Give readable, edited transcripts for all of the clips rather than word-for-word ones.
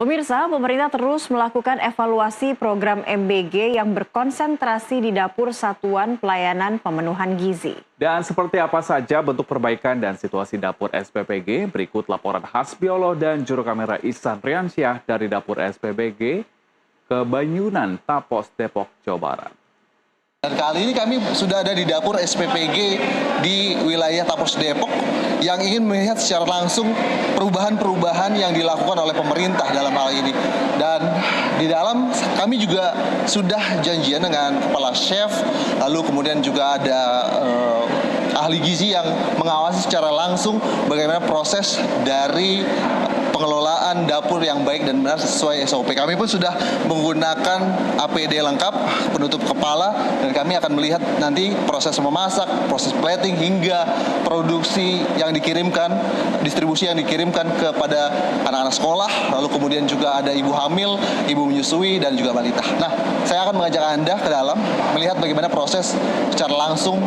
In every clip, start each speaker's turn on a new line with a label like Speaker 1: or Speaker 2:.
Speaker 1: Pemirsa, pemerintah terus melakukan evaluasi program MBG yang berkonsentrasi di dapur Satuan Pelayanan Pemenuhan Gizi.
Speaker 2: Dan seperti apa saja bentuk perbaikan dan situasi dapur SPPG, berikut laporan khas biolog dan juru kamera Ihsan Riansyah dari dapur SPPG ke Banyunan, Tapos, Depok, Jawa Barat.
Speaker 3: Dan kali ini kami sudah ada di dapur SPPG di wilayah Tapos Depok yang ingin melihat secara langsung perubahan-perubahan yang dilakukan oleh pemerintah dalam hal ini. Dan di dalam kami juga sudah janjian dengan kepala chef, lalu kemudian juga ada ahli gizi yang mengawasi secara langsung bagaimana proses dari pengelolaan dapur yang baik dan benar sesuai SOP. Kami pun sudah menggunakan APD lengkap, penutup kepala, dan kami akan melihat nanti proses memasak, proses plating, hingga produksi yang dikirimkan, distribusi yang dikirimkan kepada anak-anak sekolah, lalu kemudian juga ada ibu hamil, ibu menyusui, dan juga balita. Nah, saya akan mengajak Anda ke dalam, melihat bagaimana proses secara langsung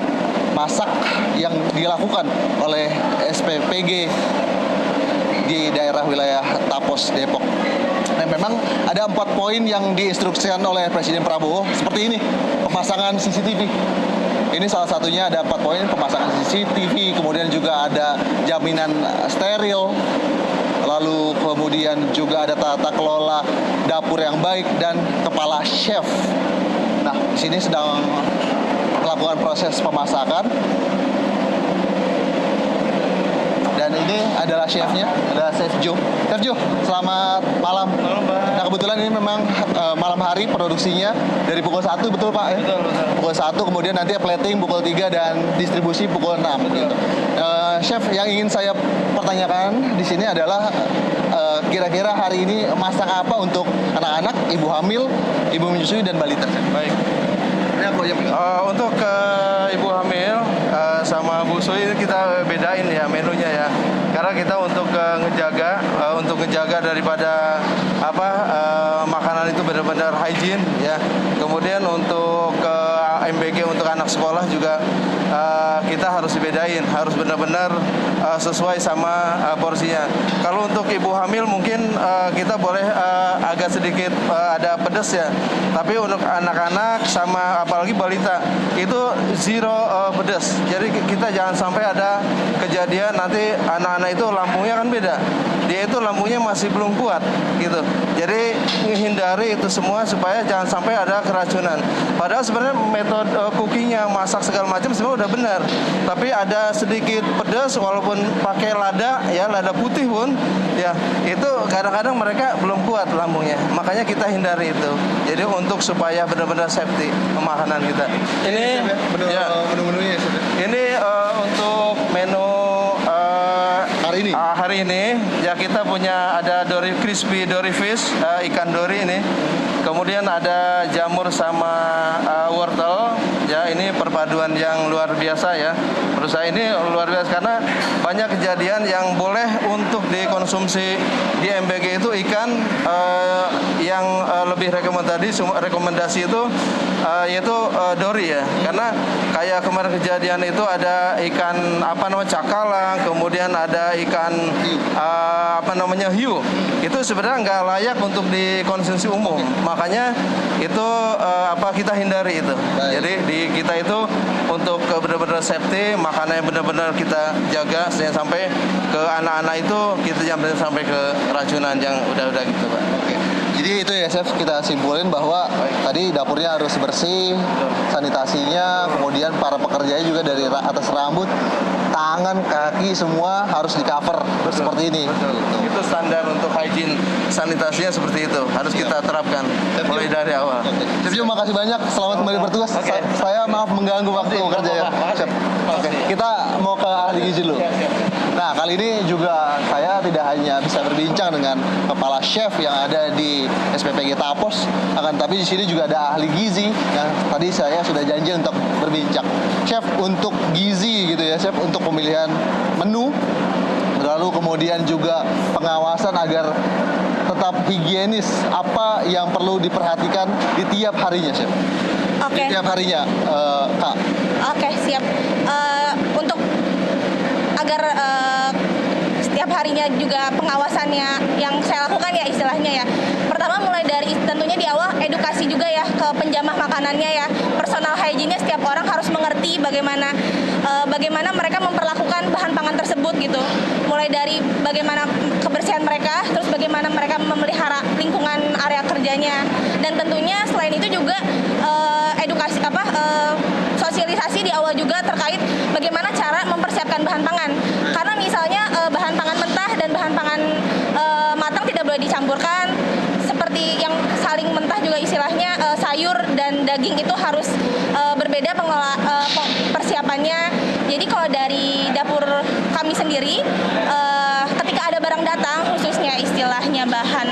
Speaker 3: masak yang dilakukan oleh SPPG di daerah wilayah Tapos, Depok. Dan memang ada 4 poin yang diinstruksikan oleh Presiden Prabowo, seperti ini, pemasangan CCTV. Ini salah satunya, ada 4 poin, pemasangan CCTV, kemudian juga ada jaminan steril, lalu kemudian juga ada tata kelola dapur yang baik, dan kepala chef. Nah, di sini sedang melakukan proses pemasakan. Dan ini adalah chefnya, adalah Chef Joe. Chef Joe, selamat malam.
Speaker 4: Malam, Pak.
Speaker 3: Nah, kebetulan ini memang malam hari produksinya dari pukul 1, betul Pak? Ya?
Speaker 4: Betul.
Speaker 3: Pukul 1, kemudian nanti plating pukul 3 dan distribusi pukul 6. Gitu. Chef, yang ingin saya pertanyakan di sini adalah kira-kira hari ini masak apa untuk anak-anak, ibu hamil, ibu menyusui, dan balita?
Speaker 4: Baik.
Speaker 3: Ini apa yang
Speaker 4: Untuk ibu hamil sama busui kita bedain ya menunya ya. Karena kita untuk ngejaga daripada makanan itu benar-benar hygiene ya. Kemudian untuk MBG untuk anak sekolah juga kita harus dibedain, harus benar-benar sesuai sama porsinya. Kalau untuk ibu hamil mungkin kita boleh agak sedikit ada pedas ya. Tapi untuk anak-anak sama apalagi balita itu zero pedas. Jadi kita jangan sampai ada kejadian nanti anak-anak itu lambungnya kan beda. Dia itu lambungnya masih belum kuat gitu. Jadi menghindari itu semua supaya jangan sampai ada keracunan. Padahal sebenarnya metode cookingnya, masak segala macam sebenarnya udah benar. Tapi ada sedikit pedas walaupun pakai lada ya, lada putih pun ya, itu kadang-kadang mereka belum kuat lambungnya. Makanya kita hindari itu. Jadi untuk supaya benar-benar safety makanan kita. Ini
Speaker 3: menu-menunya ya?
Speaker 4: ini untuk menu hari ini ya, kita punya ada crispy dory fish, ikan dori ini. Kemudian ada jamur sama wortel. Ya, ini perpaduan yang luar biasa ya. Menurut saya ini luar biasa karena banyak kejadian yang boleh untuk dikonsumsi di MBG itu ikan yang lebih rekomendasi itu yaitu dori ya. Karena kayak kemarin kejadian itu ada ikan cakalang, kemudian ada ikan hiu. Itu sebenarnya nggak layak untuk dikonsumsi umum. Makanya itu kita hindari itu. Jadi di kita itu untuk benar-benar safety, makanan yang benar-benar kita jaga jangan sampai ke anak-anak itu kita jangan sampai ke racunan yang udah gitu, Pak.
Speaker 3: Oke. Jadi itu ya Chef, kita simpulin bahwa tadi dapurnya harus bersih, sanitasinya, kemudian para pekerjanya juga dari atas rambut, tangan, kaki semua harus di cover seperti ini.
Speaker 4: Betul. Itu standar untuk hygiene sanitasinya seperti itu. Harus kita terapkan mulai dari awal.
Speaker 3: Chef Jo, makasih banyak. Selamat kembali bertugas. Saya maaf mengganggu waktu kerja ya, Chef. Oke, kita mau ke ahli gizi dulu. Nah, kali ini juga saya tidak hanya bisa berbincang dengan kepala chef yang ada di SPPG Tapos, tapi di sini juga ada ahli gizi yang tadi saya sudah janji untuk berbincang. Chef, untuk gizi gitu ya, Chef, untuk pemilihan menu, lalu kemudian juga pengawasan agar tetap higienis, apa yang perlu diperhatikan di tiap harinya, Chef?
Speaker 5: Oke.
Speaker 3: Di tiap harinya, Kak.
Speaker 5: Oke, siap. Untuk agar setiap hari koordinasinya juga pengawasannya yang saya lakukan ya istilahnya ya. Pertama mulai dari tentunya di awal edukasi juga ya ke penjamah makanannya ya. Personal hygiene-nya setiap orang harus mengerti bagaimana mereka memperlakukan bahan pangan tersebut gitu. Mulai dari bagaimana kebersihan mereka, terus bagaimana mereka memelihara lingkungan area kerjanya, dan tentunya selain itu juga edukasi sosialisasi di awal juga terkait bagaimana cara mempersiapkan bahan pangan. Karena misalnya bahan pangan mentah dan bahan pangan matang tidak boleh dicampurkan. Seperti yang saling mentah juga istilahnya sayur dan daging itu harus berbeda persiapannya. Jadi kalau dari dapur kami sendiri, ketika ada barang datang, khususnya istilahnya bahan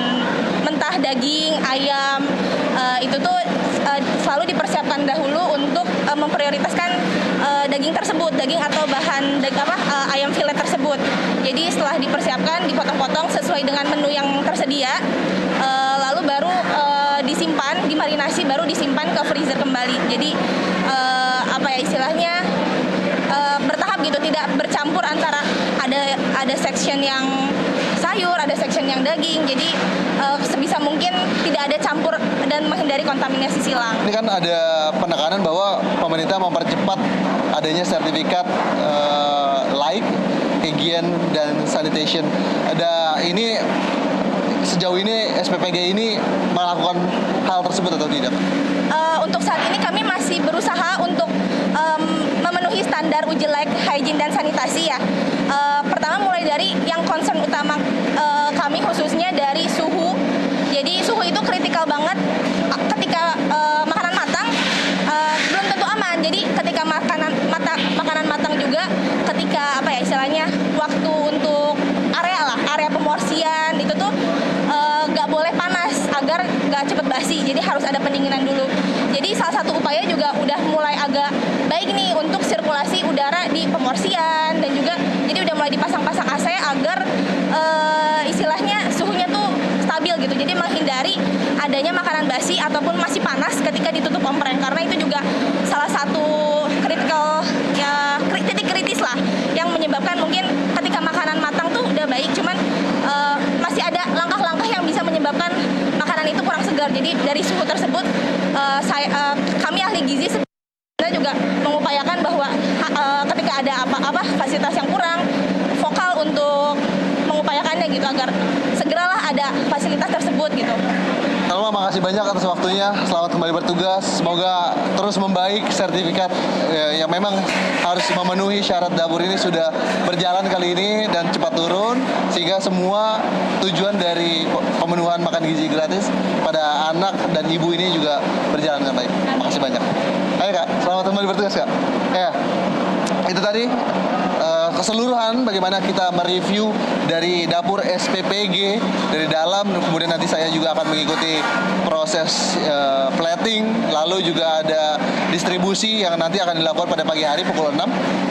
Speaker 5: mentah, daging, ayam, itu tuh selalu dipersiapkan dahulu untuk memprioritaskan daging tersebut, daging atau bahan ayam filet tersebut. Jadi setelah dipersiapkan, dipotong-potong sesuai dengan menu yang tersedia, lalu baru disimpan, dimarinasi, baru disimpan ke freezer kembali. Jadi istilahnya bertahap gitu, tidak bercampur antara ada section yang sayur, ada section yang daging. Jadi sebisa mungkin tidak ada campur dan menghindari kontaminasi silang.
Speaker 3: Ini kan ada penekanan bahwa pemerintah mempercepat adanya sertifikat laik, hygiene dan sanitation. Ini sejauh ini SPPG ini melakukan hal tersebut atau tidak?
Speaker 5: Untuk saat ini kami masih berusaha untuk memenuhi standar uji layak hygiene dan sanitasi ya. Pertama mulai dari yang concern utama kami khususnya dari suhu. Jadi suhu itu kritikal banget ketika makanan matang, belum tentu aman. Jadi ketika makanan matang juga, ketika istilahnya waktu untuk area pemorsian itu tuh nggak boleh panas agar nggak cepet basi. Jadi harus ada pendinginan dulu. Jadi salah satu upaya juga udah mulai agak baik nih untuk sirkulasi udara di pemorsian, dan juga jadi udah mulai dipasang-pasang AC agar istilahnya suhunya tuh stabil gitu. Jadi menghindari adanya makanan basi ataupun masih panas ketika ditutup ompreng, karena itu juga salah satu titik kritis lah yang menyebabkan mungkin ketika makanan matang tuh udah baik, cuman masih ada langkah-langkah yang bisa menyebabkan makanan itu kurang segar. Jadi dari suhu tersebut kami ahli gizi sebenarnya juga mengupayakan bahwa ketika ada apa fasilitas yang kurang, vokal untuk mengupayakannya gitu agar segeralah ada fasilitas tersebut gitu.
Speaker 3: Salma, makasih banyak atas waktunya. Selamat kembali bertugas. Semoga terus membaik. Sertifikat yang memang harus memenuhi syarat dapur ini sudah berjalan kali ini dan cepat turun, sehingga semua tujuan dari pemenuhan makan gizi gratis pada anak dan ibu ini juga berjalan dengan baik. Makasih banyak. Ayo Kak, selamat kembali bertugas Kak. Ya, itu tadi keseluruhan bagaimana kita mereview dari dapur SPPG dari dalam, kemudian nanti saya juga akan mengikuti proses plating, lalu juga ada distribusi yang nanti akan dilakukan pada pagi hari pukul 6.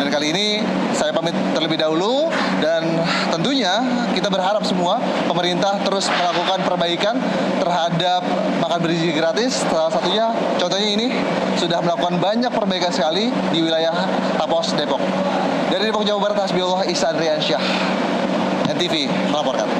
Speaker 3: Dan kali ini saya pamit terlebih dahulu, dan tentunya kita berharap semua pemerintah terus melakukan perbaikan terhadap makan bergizi gratis. Salah satunya contohnya ini sudah melakukan banyak perbaikan sekali di wilayah Tapos Depok. Dari Depok, Jawa Barat, Hasbiullah Ihsan Riansyah, NTV melaporkan.